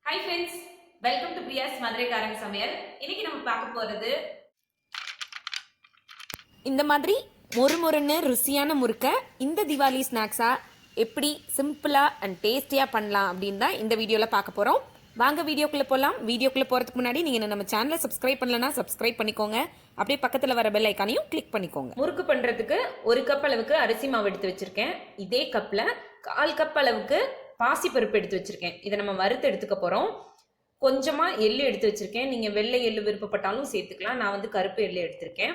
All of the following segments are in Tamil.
Hi friends, welcome to Priya's Maduraikaranga Samayal. இன்னைக்கு நம்ம பார்க்க போறது இந்த மாதிரி மொறுமொறுன்னு ருசியான முறுக்க இந்த திவாலி ஸ்நாக்ஸா எப்படி சிம்பிளா அண்ட் டேஸ்டியா பண்ணலாம் அப்படின்னு தான் இந்த வீடியோல பார்க்க போறோம். வாங்க வீடியோக்குள்ள போகலாம். வீடியோக்குள்ள போறதுக்கு முன்னாடி நீங்க நம்ம சேனலை சப்ஸ்கிரைப் பண்ணலனா சப்ஸ்கிரைப் பண்ணிக்கோங்க. அப்படியே பக்கத்துல வர பெல் ஐக்கானையும் கிளிக் பண்ணிக்கோங்க. முறுக்கு பண்றதுக்கு 1 கப் அளவுக்கு அரிசி மாவு எடுத்து வச்சிருக்கேன். இதே கப்ல 1/4 கப் அளவுக்கு பாசிப்பருப்பு எடுத்து வச்சிருக்கேன். இதை நம்ம வறுத்து எடுத்துக்க போறோம். கொஞ்சமா எள்ளு எடுத்து வச்சிருக்கேன். நீங்க வெள்ளை எள்ளு விருப்பப்பட்டாலும் சேர்த்துக்கலாம். நான் வந்து கருப்பு எள்ளு எடுத்திருக்கேன்.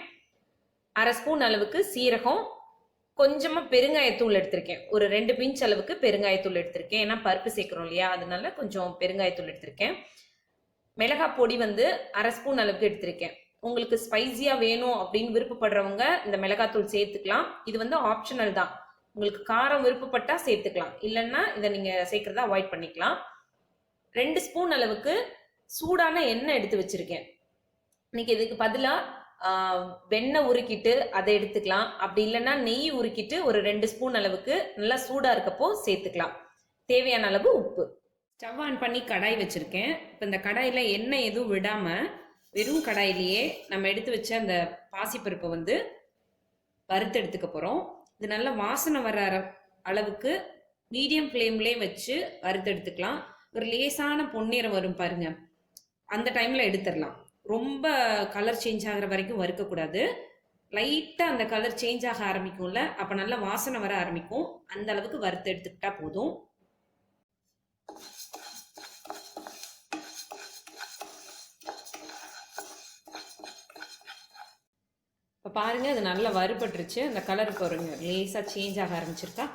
1/2 ஸ்பூன் அளவுக்கு சீரகம், கொஞ்சமா பெருங்காயத்தூள் எடுத்திருக்கேன். ஒரு 2 பிஞ்ச் அளவுக்கு பெருங்காயத்தூள் எடுத்திருக்கேன். ஏன்னா பருப்பு சேர்க்கிறோம் இல்லையா, அதனால கொஞ்சம் பெருங்காயத்தூள் எடுத்திருக்கேன். மிளகாய் பொடி வந்து 1/2 ஸ்பூன் அளவுக்கு எடுத்திருக்கேன். உங்களுக்கு ஸ்பைசியா வேணும் அப்படின்னு விருப்பப்படுறவங்க இந்த மிளகாத்தூள் சேர்த்துக்கலாம். இது வந்து ஆப்ஷனல் தான். உங்களுக்கு காரம் விருப்பப்பட்டா சேர்த்துக்கலாம், இல்லைன்னா இதை நீங்க சேர்க்கறத அவாய்ட் பண்ணிக்கலாம். 2 ஸ்பூன் அளவுக்கு சூடான எண்ணெய் எடுத்து வச்சிருக்கேன். இன்னைக்கு இதுக்கு பதிலா வெண்ணெய் உருக்கிட்டு அதை எடுத்துக்கலாம். அப்படி இல்லைன்னா நெய் உருக்கிட்டு ஒரு 2 ஸ்பூன் அளவுக்கு நல்லா சூடா இருக்கப்போ சேர்த்துக்கலாம். தேவையான அளவு உப்பு. ஸ்டவ் ஆன் பண்ணி கடாய் வச்சிருக்கேன். இப்போ இந்த கடாயில எண்ணெய் எதுவும் விடாம வெறும் கடாயிலேயே நம்ம எடுத்து வச்ச அந்த பாசிப்பருப்பை வந்து வறுத்து எடுத்துக்க போறோம். இது நல்ல வாசனை வர அளவுக்கு மீடியம் ஃப்ளேம்லேயே வச்சு வறுத்து எடுத்துக்கலாம். ஒரு லேசான பொன்னிறம் வரும் பாருங்க, அந்த டைம்ல எடுத்துடலாம். ரொம்ப கலர் சேஞ்ச் ஆகிற வரைக்கும் வறுக்கக்கூடாது. லைட்டாக அந்த கலர் சேஞ்ச் ஆக ஆரம்பிக்கும்ல, அப்போ நல்லா வாசனை வர ஆரம்பிக்கும். அந்த அளவுக்கு வறுத்து எடுத்துக்கிட்டா போதும். இப்போ பாருங்க, அது நல்லா வறுபட்டுருச்சு. அந்த கலர் பாருங்க லேசாக சேஞ்ச் ஆக ஆரம்பிச்சிருக்கா.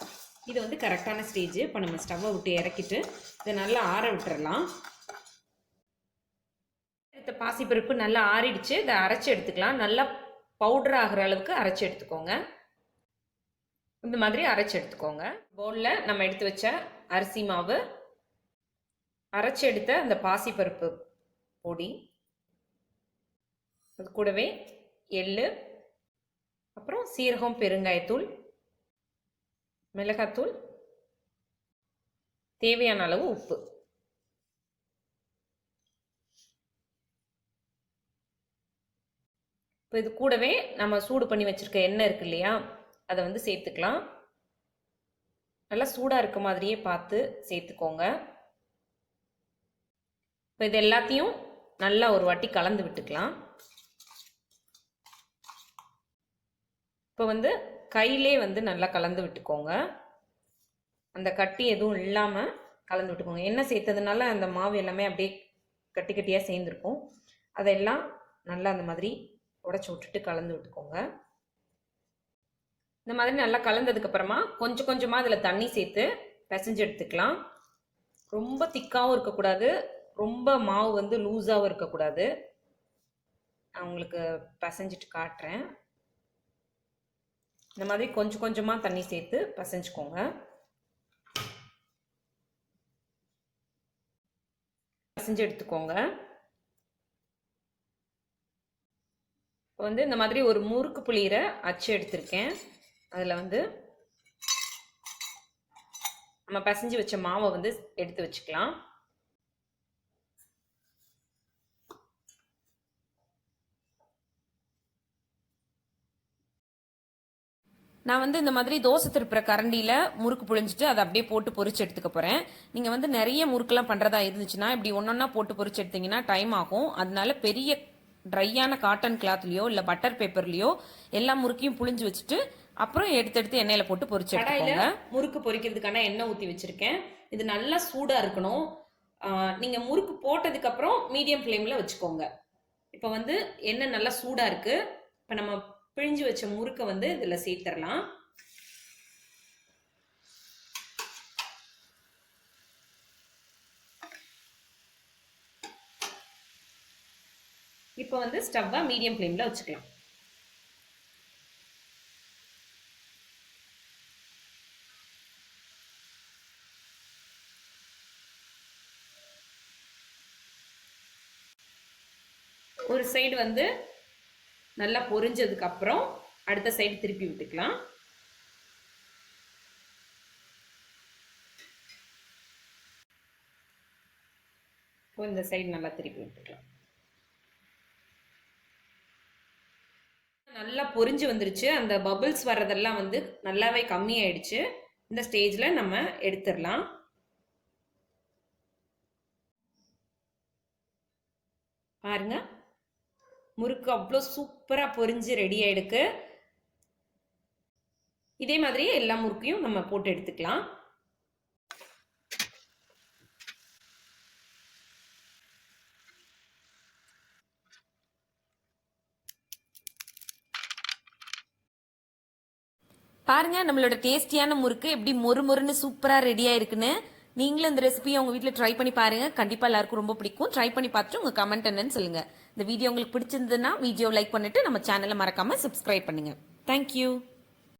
இது வந்து கரெக்டான ஸ்டேஜ். இப்போ நம்ம ஸ்டவ்வை விட்டு இறக்கிட்டு இதை நல்லா ஆற விட்டுறலாம். எடுத்த பாசிப்பருப்பு நல்லா ஆறிடுச்சு. இதை அரைச்சி எடுத்துக்கலாம். நல்லா பவுடர் ஆகிற அளவுக்கு அரைச்சி எடுத்துக்கோங்க. இந்த மாதிரி அரைச்சி எடுத்துக்கோங்க. பவுலில் நம்ம எடுத்து வச்ச அரிசி மாவு, அரைச்சி எடுத்த அந்த பாசிப்பருப்பு பொடி, அது கூடவே எள்ளு, அப்புறம் சீரகம், பெருங்காயத்தூள், மிளகாத்தூள், தேவையான அளவு உப்பு. இப்போ இது கூடவே நம்ம சூடு பண்ணி வச்சிருக்க எண்ணெய் இருக்கு இல்லையா, அதை வந்து சேர்த்துக்கலாம். நல்லா சூடாக இருக்க மாதிரியே பார்த்து சேர்த்துக்கோங்க. இப்போ இது எல்லாத்தையும் நல்லா ஒரு வாட்டி கலந்து விட்டுக்கலாம். இப்போ வந்து கையிலே வந்து நல்லா கலந்து விட்டுக்கோங்க. அந்த கட்டி எதுவும் இல்லாமல் கலந்து விட்டுக்கோங்க. எண்ணெய் சேர்த்ததுனால அந்த மாவு எல்லாமே அப்படியே கட்டி கட்டியாக சேர்ந்துருக்கும். அதெல்லாம் நல்லா அந்த மாதிரி உடச்சி விட்டுட்டு கலந்து விட்டுக்கோங்க. இந்த மாதிரி நல்லா கலந்ததுக்கப்புறமா கொஞ்சம் கொஞ்சமாக அதில் தண்ணி சேர்த்து பிசைஞ்சு எடுத்துக்கலாம். ரொம்ப திக்காகவும் இருக்கக்கூடாது, ரொம்ப மாவு வந்து லூஸாகவும் இருக்கக்கூடாது. நான் உங்களுக்கு பிசைஞ்சிட்டு காட்டுறேன். இந்த மாதிரி கொஞ்சம் கொஞ்சமாக தண்ணி சேர்த்து பிசைஞ்சுக்கோங்க. பிசைஞ்சு எடுத்துக்கோங்க. இப்போ வந்து இந்த மாதிரி ஒரு முறுக்கு புளியிற அச்சு எடுத்திருக்கேன். அதில் வந்து நம்ம பிசைஞ்சு வச்ச மாவை வந்து எடுத்து வச்சுக்கலாம். நான் வந்து இந்த மாதிரி தோசை திருப்புற கரண்டியில் முறுக்கு புழிஞ்சிட்டு அதை அப்படியே போட்டு பொரிச்சு எடுத்துக்க போகிறேன். நீங்கள் வந்து நிறைய முறுக்கெல்லாம் பண்ணுறதா இருந்துச்சுன்னா இப்படி ஒன்றொன்னா போட்டு பொரிச்சு எடுத்தீங்கன்னா டைம் ஆகும். அதனால பெரிய ட்ரையான காட்டன் கிளாத்லையோ இல்லை பட்டர் பேப்பர்லையோ எல்லா முறுக்கையும் புழிஞ்சு வச்சுட்டு அப்புறம் எடுத்து எண்ணெயில் போட்டு பொரிச்சு எடுத்துக்கோங்க. முறுக்கு பொரிக்கிறதுக்கான எண்ணெய் ஊற்றி வச்சுருக்கேன். இது நல்லா சூடாக இருக்கணும். நீங்கள் முறுக்கு போட்டதுக்கப்புறம் மீடியம் ஃப்ளேமில் வச்சுக்கோங்க. இப்போ வந்து எண்ணெய் நல்லா சூடாக இருக்குது. இப்போ நம்ம பிழிஞ்சு வச்ச முறுக்கை வந்து இதில் சேர்த்துடலாம். இப்போ வந்து ஸ்டவ்வை மீடியம் ஃப்ளேமில் வச்சுக்கலாம். ஒரு சைடு வந்து நல்லா பொரிஞ்சதுக்கு அப்புறம் அடுத்த சைடு திருப்பி விட்டுக்கலாம். இப்போ இந்த சைடு நல்லா திருப்பி விட்டுக்கலாம். நல்லா பொரிஞ்சு வந்துருச்சு. அந்த பபிள்ஸ் வர்றதெல்லாம் வந்து நல்லாவே கம்மியாயிடுச்சு. இந்த ஸ்டேஜில் நம்ம எடுத்துடலாம். பாருங்க, முறுக்கு அவ்வளோ சூப்பராக பொரிஞ்சு ரெடி ஆயிடுக்கு. இதே மாதிரியே எல்லா முறுக்கையும் நம்ம போட்டு எடுத்துக்கலாம். பாருங்க நம்மளோட டேஸ்டியான முறுக்கு எப்படி மொறு மொறுன்னு சூப்பராக ரெடியாக இருக்குன்னு. நீங்களும் இந்த ரெசிபியை உங்கள் வீட்டில் ட்ரை பண்ணி பாருங்க. கண்டிப்பாக எல்லாருக்கும் ரொம்ப பிடிக்கும். ட்ரை பண்ணி பார்த்துட்டு உங்கள் கமெண்ட் என்னன்னு சொல்லுங்க. இந்த வீடியோ உங்களுக்கு பிடிச்சிருந்ததுன்னா வீடியோ லைக் பண்ணிட்டு நம்ம சேனலை மறக்காம சப்ஸ்கிரைப் பண்ணுங்க. தேங்க்யூ.